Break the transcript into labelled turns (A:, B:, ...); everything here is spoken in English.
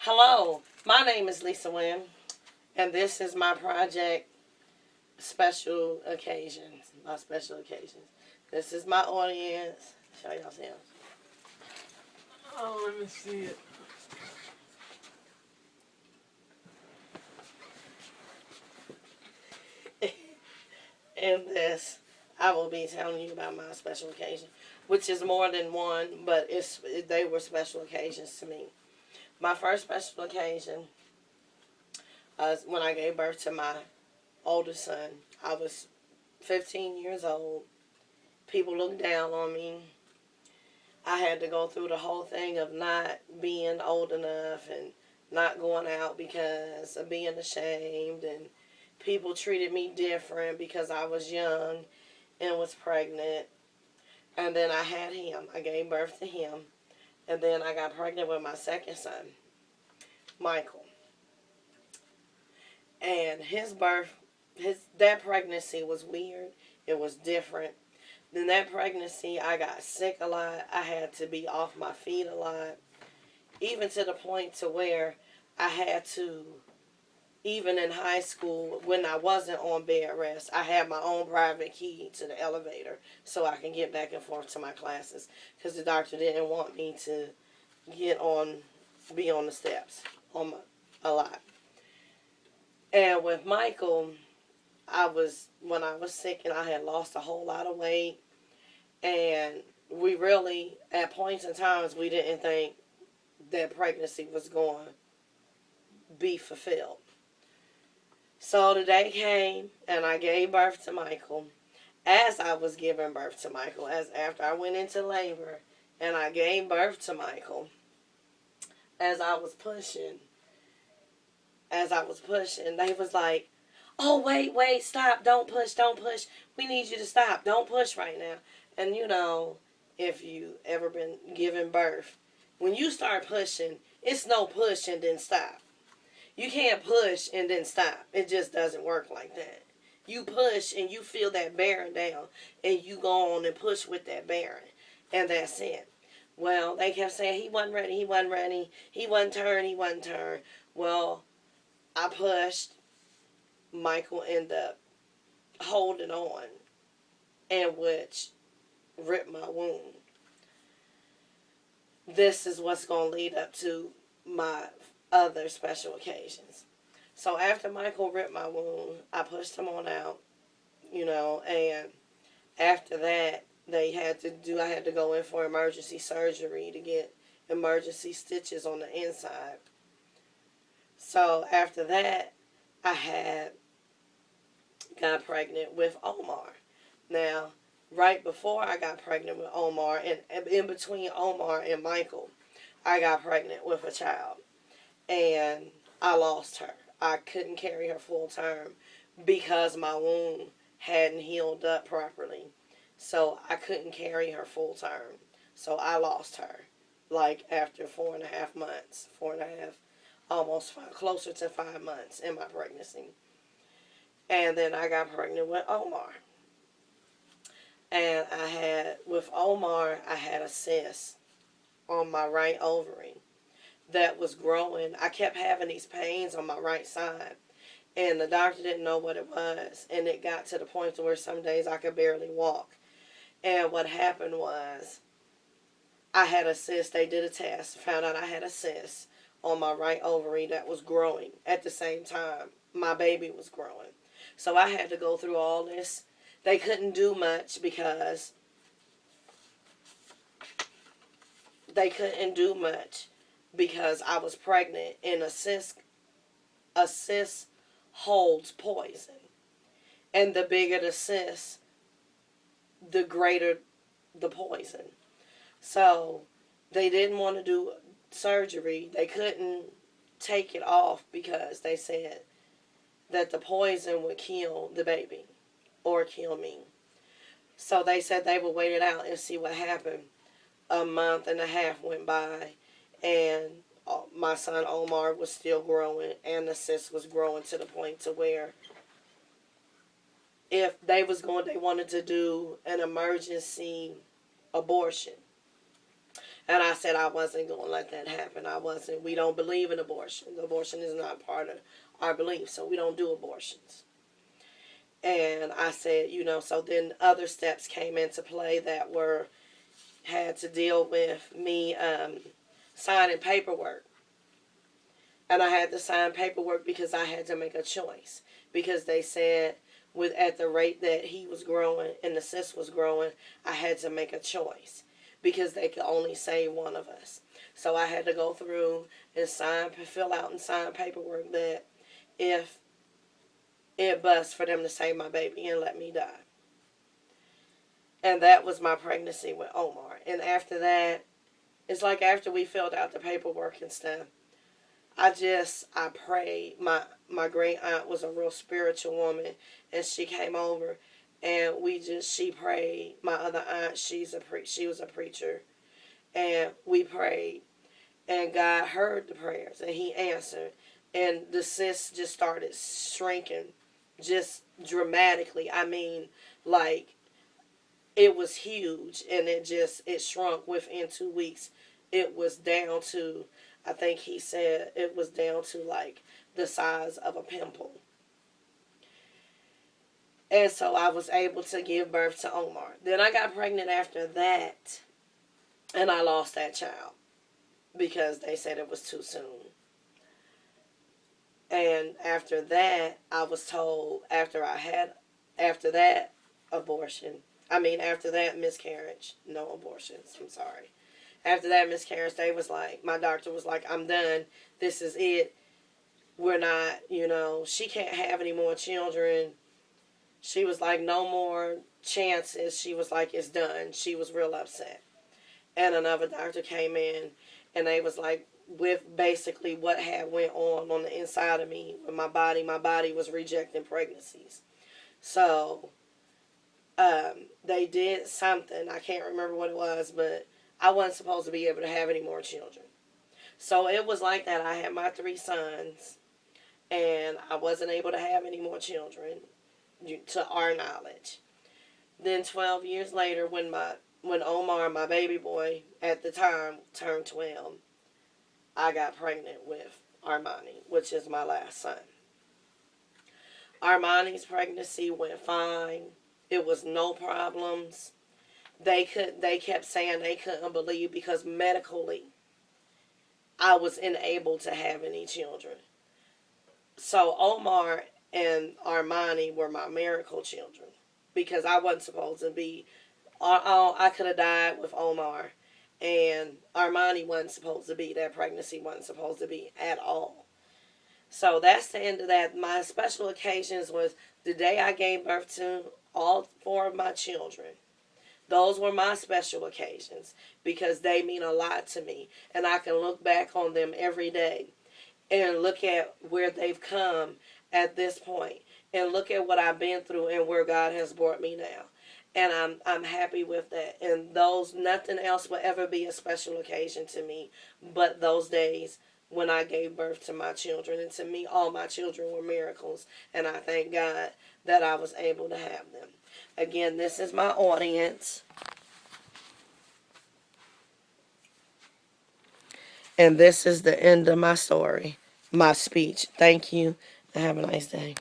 A: Hello, my name is Lisa Wynn, and this is my project, Special Occasions. My special occasions. This is my audience. Show yourselves.
B: Oh, let me see it.
A: In this, I will be telling you about my special occasion, which is more than one, but they were special occasions to me. My first special occasion was when I gave birth to my oldest son. I was 15 years old. People looked down on me. I had to go through the whole thing of not being old enough and not going out because of being ashamed, and people treated me different because I was young and was pregnant. And then I had him. I gave birth to him. And then I got pregnant with my second son, Michael. And that pregnancy was weird. It was different. In that pregnancy, I got sick a lot. I had to be off my feet a lot, even to the point to where I had to, even in high school, when I wasn't on bed rest, I had my own private key to the elevator so I can get back and forth to my classes because the doctor didn't want me to be on the steps a lot. And with Michael, when I was sick and I had lost a whole lot of weight, and we really, at points in times, we didn't think that pregnancy was going to be fulfilled. So the day came, and I gave birth to Michael. As I was giving birth to Michael, as after I went into labor, and I gave birth to Michael, as I was pushing, they was like, "Oh, wait, stop, don't push, we need you to stop, don't push right now." And if you ever been giving birth, when you start pushing, it's no push and then stop. You can't push and then stop. It just doesn't work like that. You push and you feel that bearing down, and you go on and push with that bearing, and that's it. Well, they kept saying he wasn't ready, he wasn't turned. Well, I pushed. Michael ended up holding on, and which ripped my wound. This is what's going to lead up to my other special occasions. So after Michael ripped my wound, I pushed him on out, and after that, I had to go in for emergency surgery to get emergency stitches on the inside. So after that, I got pregnant with Omar. Now, right before I got pregnant with Omar, and in between Omar and Michael, I got pregnant with a child. And I lost her. I couldn't carry her full term because my wound hadn't healed up properly. So I couldn't carry her full term. So I lost her, like after 4.5 months, almost closer to 5 months in my pregnancy. And then I got pregnant with Omar. And with Omar, I had a cyst on my right ovary that was growing. I kept having these pains on my right side, and the doctor didn't know what it was. And it got to the point to where some days I could barely walk. And what happened was I had a cyst. They did a test, found out I had a cyst on my right ovary that was growing at the same time my baby was growing. So I had to go through all this. They couldn't do much because I was pregnant, and a cyst holds poison. And the bigger the cyst, the greater the poison. So they didn't want to do surgery. They couldn't take it off because they said that the poison would kill the baby or kill me. So they said they would wait it out and see what happened. A month and a half went by, and my son Omar was still growing, and the cyst was growing to the point to where if they wanted to do an emergency abortion. And I said I wasn't going to let that happen. I wasn't. We don't believe in abortion. Abortion is not part of our belief, so we don't do abortions. And I said, so then other steps came into play that had to deal with me signing paperwork. And I had to sign paperwork because I had to make a choice. Because they said at the rate that he was growing and the cyst was growing, I had to make a choice. Because they could only save one of us. So I had to go through and fill out and sign paperwork that if it busts, for them to save my baby and let me die. And that was my pregnancy with Omar. And after that, it's like after we filled out the paperwork and stuff, I prayed. My great aunt was a real spiritual woman, and she came over, and she prayed. My other aunt, she was a preacher, and we prayed, and God heard the prayers, and He answered, and the cyst just started shrinking, just dramatically. I mean, like, it was huge, and it shrunk within 2 weeks. It was down to, I think he said it was down to like the size of a pimple. And so I was able to give birth to Omar. Then I got pregnant after that, and I lost that child because they said it was too soon. And after that, I was told after that after that miscarriage, no abortions, I'm sorry. After that miscarriage, my doctor was like, I'm done. This is it. We're not, she can't have any more children. She was like, no more chances. She was like, it's done. She was real upset. And another doctor came in, and they was like, with basically what had went on the inside of me, with my body was rejecting pregnancies. So, they did something. I can't remember what it was, but I wasn't supposed to be able to have any more children. So it was like that. I had my 3 sons, and I wasn't able to have any more children, to our knowledge. Then 12 years later, when Omar, my baby boy, at the time, turned 12, I got pregnant with Armani, which is my last son. Armani's pregnancy went fine. It was no problems. They kept saying they couldn't believe because medically I was unable to have any children. So Omar and Armani were my miracle children because I wasn't supposed to be. I could have died with Omar, and Armani wasn't supposed to be. That pregnancy wasn't supposed to be at all. So that's the end of that. My special occasions was the day I gave birth to all 4 of my children. Those were my special occasions because they mean a lot to me. And I can look back on them every day and look at where they've come at this point and look at what I've been through and where God has brought me now. And I'm happy with that. And nothing else will ever be a special occasion to me but those days when I gave birth to my children. And to me, all my children were miracles. And I thank God that I was able to have them. Again, this is my audience. And this is the end of my story, my speech. Thank you, and have a nice day.